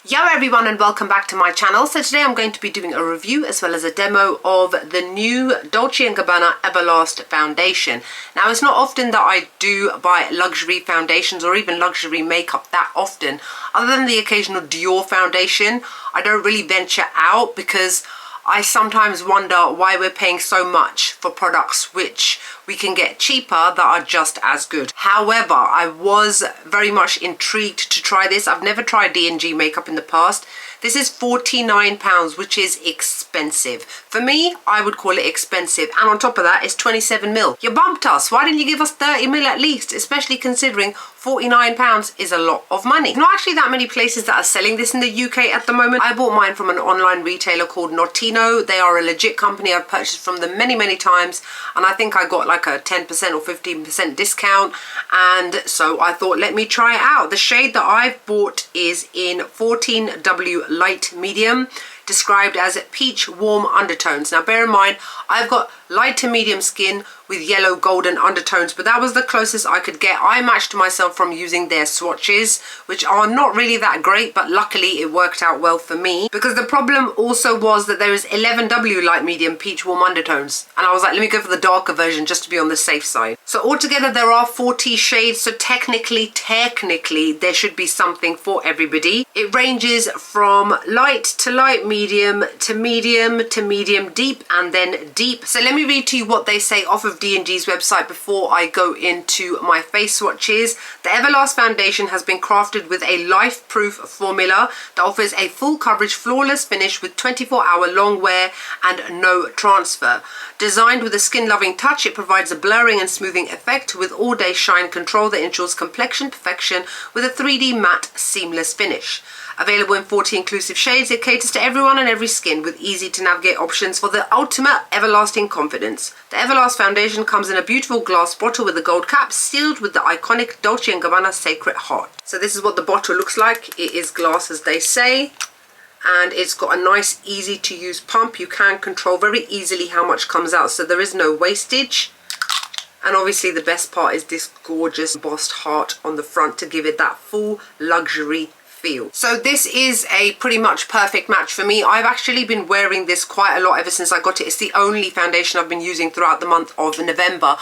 Yo everyone, and welcome back to my channel. So today I'm going to be doing a review as well as a demo of the new Dolce & Gabbana Everlast foundation. Now, it's not often that I do buy luxury foundations or even luxury makeup that often. Other than the occasional Dior foundation, I don't really venture out because I sometimes wonder why we're paying so much for products which we can get cheaper that are just as good. However, I was very much intrigued to try this. I've never tried D&G makeup in the past. This is £49, which is expensive. For me, I would call it expensive. And on top of that, it's 27ml. You bumped us. Why didn't you give us 30ml at least? Especially considering £49 is a lot of money. Not actually that many places that are selling this in the UK at the moment. I bought mine from an online retailer called Notino. They are a legit company. I've purchased from them many times, and I think I got like a 10% or 15% discount, and so I thought, let me try it out. The shade that I've bought is in 14W light medium, described as peach warm undertones. Now bear in mind, I've got light to medium skin with yellow golden undertones, but that was the closest I could get. I matched myself from using their swatches, which are not really that great, but luckily it worked out well for me, because the problem also was that there is 11W light medium peach warm undertones, and I was like, let me go for the darker version just to be on the safe side. So altogether there are 40 shades, so technically there should be something for everybody. It ranges from light to light medium to medium deep, and then deep. So let me read to you what they say off of D&G's website before I go into my face swatches. The Everlast foundation has been crafted with a life-proof formula that offers a full coverage, flawless finish with 24-hour long wear and no transfer. Designed with a skin-loving touch, it provides a blurring and smoothing effect with all-day shine control that ensures complexion perfection with a 3D matte seamless finish. Available in 40 inclusive shades, it caters to everyone and every skin with easy to navigate options for the ultimate everlasting confidence. The Everlast foundation comes in a beautiful glass bottle with a gold cap sealed with the iconic Dolce & Gabbana Sacred Heart. So this is what the bottle looks like. It is glass, as they say, and it's got a nice easy to use pump. You can control very easily how much comes out, so there is no wastage. And obviously the best part is this gorgeous embossed heart on the front to give it that full luxury feel. So this is a pretty much perfect match for me. I've actually been wearing this quite a lot ever since I got it. It's the only foundation I've been using throughout the month of November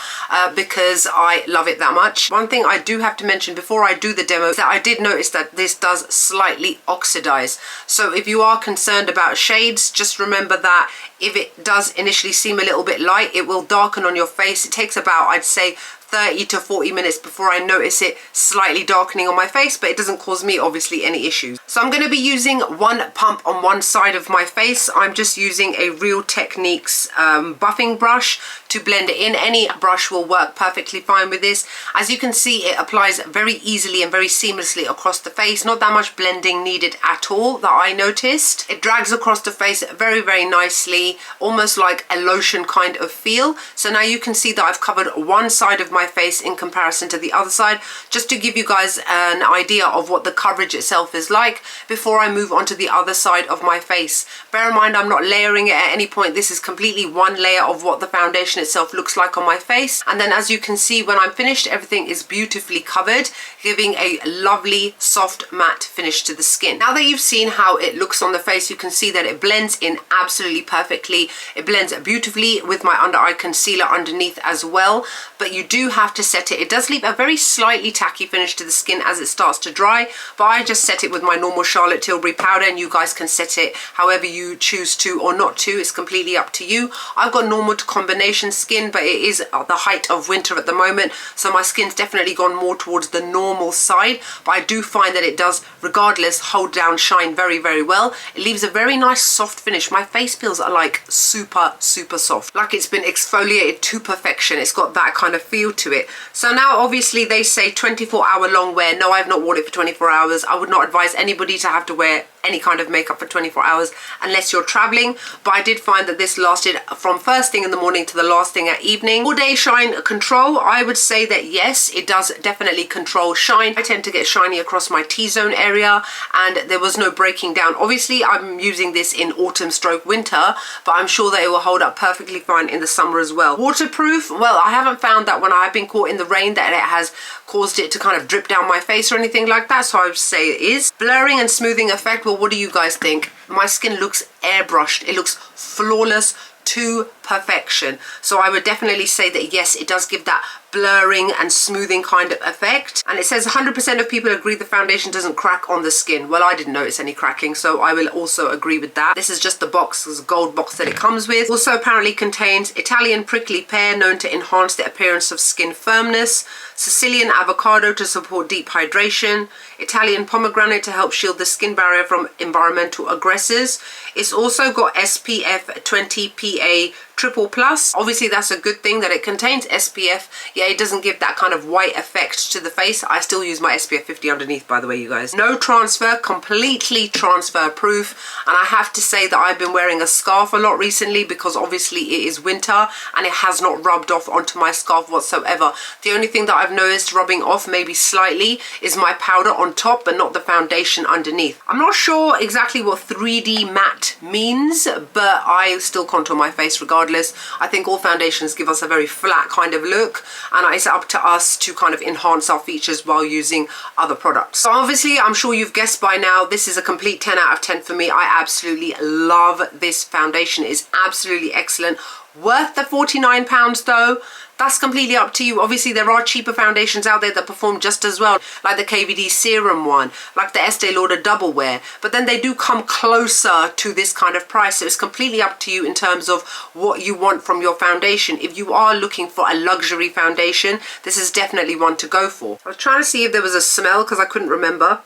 because I love it that much. One thing I do have to mention before I do the demo is that I did notice that this does slightly oxidize. So if you are concerned about shades, just remember that if it does initially seem a little bit light, it will darken on your face. It takes about, I'd say, 30 to 40 minutes before I notice it slightly darkening on my face, but it doesn't cause me obviously any issues. So I'm going to be using one pump on one side of my face. I'm just using a Real Techniques buffing brush to blend it in. Any brush will work perfectly fine with this. As you can see, it applies very easily and very seamlessly across the face. Not that much blending needed at all that I noticed. It drags across the face very nicely, almost like a lotion kind of feel. So now you can see that I've covered one side of my face in comparison to the other side, just to give you guys an idea of what the coverage itself is like before I move on to the other side of my face. Bear in mind, I'm not layering it at any point. This is completely one layer of what the foundation itself looks like on my face, and then as you can see, when I'm finished, everything is beautifully covered, giving a lovely soft matte finish to the skin. Now that you've seen how it looks on the face, you can see that it blends in absolutely perfectly. It blends beautifully with my under eye concealer underneath as well, but you do have to set it. It does leave a very slightly tacky finish to the skin as it starts to dry, but I just set it with my normal Charlotte Tilbury powder, and you guys can set it however you choose to or not to. It's completely up to you. I've got normal to combination skin, but it is the height of winter at the moment, so my skin's definitely gone more towards the normal side, but I do find that it does regardless hold down shine very well. It leaves a very nice soft finish. My face feels like super soft, like it's been exfoliated to perfection. It's got that kind of feel to it. So now obviously they say 24-hour long wear. No, I've not worn it for 24 hours. I would not advise anybody to have to wear any kind of makeup for 24 hours unless you're traveling, but I did find that this lasted from first thing in the morning to the last thing at evening. All day shine control, I would say that yes, it does definitely control shine. I tend to get shiny across my T-zone area, and there was no breaking down. Obviously I'm using this in autumn stroke winter, but I'm sure that it will hold up perfectly fine in the summer as well. Waterproof, well, I haven't found that when I I've been caught in the rain that it has caused it to kind of drip down my face or anything like that, so I would say it is. Blurring and smoothing effect, well, what do you guys think? My skin looks airbrushed. It looks flawless to perfection. So I would definitely say that yes, it does give that blurring and smoothing kind of effect. And it says 100% of people agree the foundation doesn't crack on the skin. Well, I didn't notice any cracking, so I will also agree with that. This is just the box, this gold box that it comes with. Also apparently contains Italian prickly pear, known to enhance the appearance of skin firmness, Sicilian avocado to support deep hydration, Italian pomegranate to help shield the skin barrier from environmental aggressors. It's also got SPF 20 PA triple plus. Obviously that's a good thing that it contains SPF. Yeah, it doesn't give that kind of white effect to the face. I still use my SPF 50 underneath, by the way, you guys. No transfer, completely transfer proof. And I have to say that I've been wearing a scarf a lot recently because obviously it is winter and it has not rubbed off onto my scarf whatsoever. The only thing that I've noticed rubbing off maybe slightly is my powder on top, but not the foundation underneath. I'm not sure exactly what 3D matte means, but I still contour my face regardless. I think all foundations give us a very flat kind of look, and it's up to us to kind of enhance our features while using other products. So obviously, I'm sure you've guessed by now, this is a complete 10 out of 10 for me. I absolutely love this foundation. It is absolutely excellent. Worth the £49 though. That's completely up to you. Obviously, there are cheaper foundations out there that perform just as well, like the KVD Serum one, like the Estee Lauder Double Wear, but then they do come closer to this kind of price. So it's completely up to you in terms of what you want from your foundation. If you are looking for a luxury foundation, this is definitely one to go for. I was trying to see if there was a smell because I couldn't remember.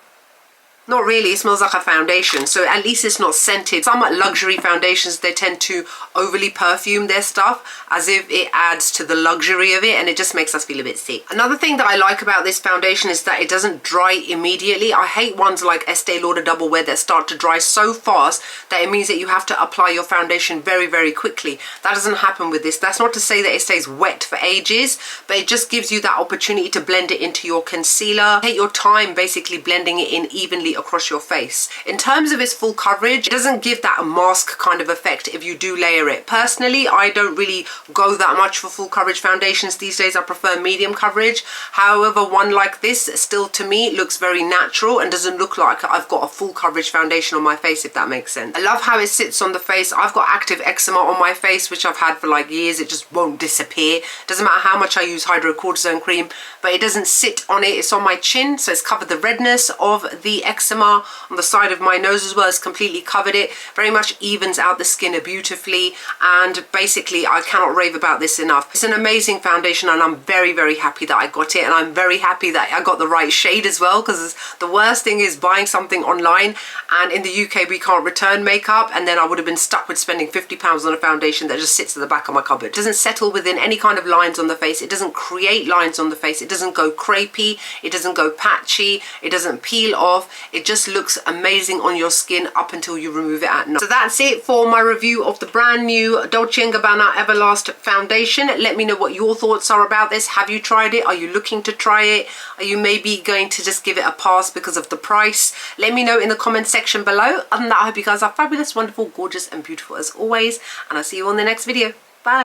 Not really, it smells like a foundation, so at least it's not scented. Some luxury foundations, they tend to overly perfume their stuff as if it adds to the luxury of it, and it just makes us feel a bit sick. Another thing that I like about this foundation is that it doesn't dry immediately. I hate ones like Estee Lauder Double Wear that start to dry so fast that it means that you have to apply your foundation very, very quickly. That doesn't happen with this. That's not to say that it stays wet for ages, but it just gives you that opportunity to blend it into your concealer. Take your time basically blending it in evenly across your face. In terms of its full coverage, it doesn't give that mask kind of effect if you do layer it. Personally, I don't really go that much for full coverage foundations these days. I prefer medium coverage. However, one like this still to me looks very natural and doesn't look like I've got a full coverage foundation on my face, if that makes sense. I love how it sits on the face. I've got active eczema on my face, which I've had for like years. It just won't disappear. Doesn't matter how much I use hydrocortisone cream, but it doesn't sit on it. It's on my chin, so it's covered the redness of the eczema. On the side of my nose as well, it's completely covered it. Very much evens out the skin beautifully, and basically I cannot rave about this enough. It's an amazing foundation and I'm very, very happy that I got it, and I'm very happy that I got the right shade as well, because the worst thing is buying something online and in the UK we can't return makeup, and then I would have been stuck with spending £50 on a foundation that just sits at the back of my cupboard. It doesn't settle within any kind of lines on the face. It doesn't create lines on the face. It doesn't go crepey. It doesn't go patchy. It doesn't peel off. It just looks amazing on your skin up until you remove it at night. So that's it for my review of the brand new Dolce & Gabbana Everlast foundation. Let me know what your thoughts are about this. Have you tried it? Are you looking to try it? Are you maybe going to just give it a pass because of the price? Let me know in the comment section below. Other than that, I hope you guys are fabulous, wonderful, gorgeous and beautiful as always, and I'll see you on the next video.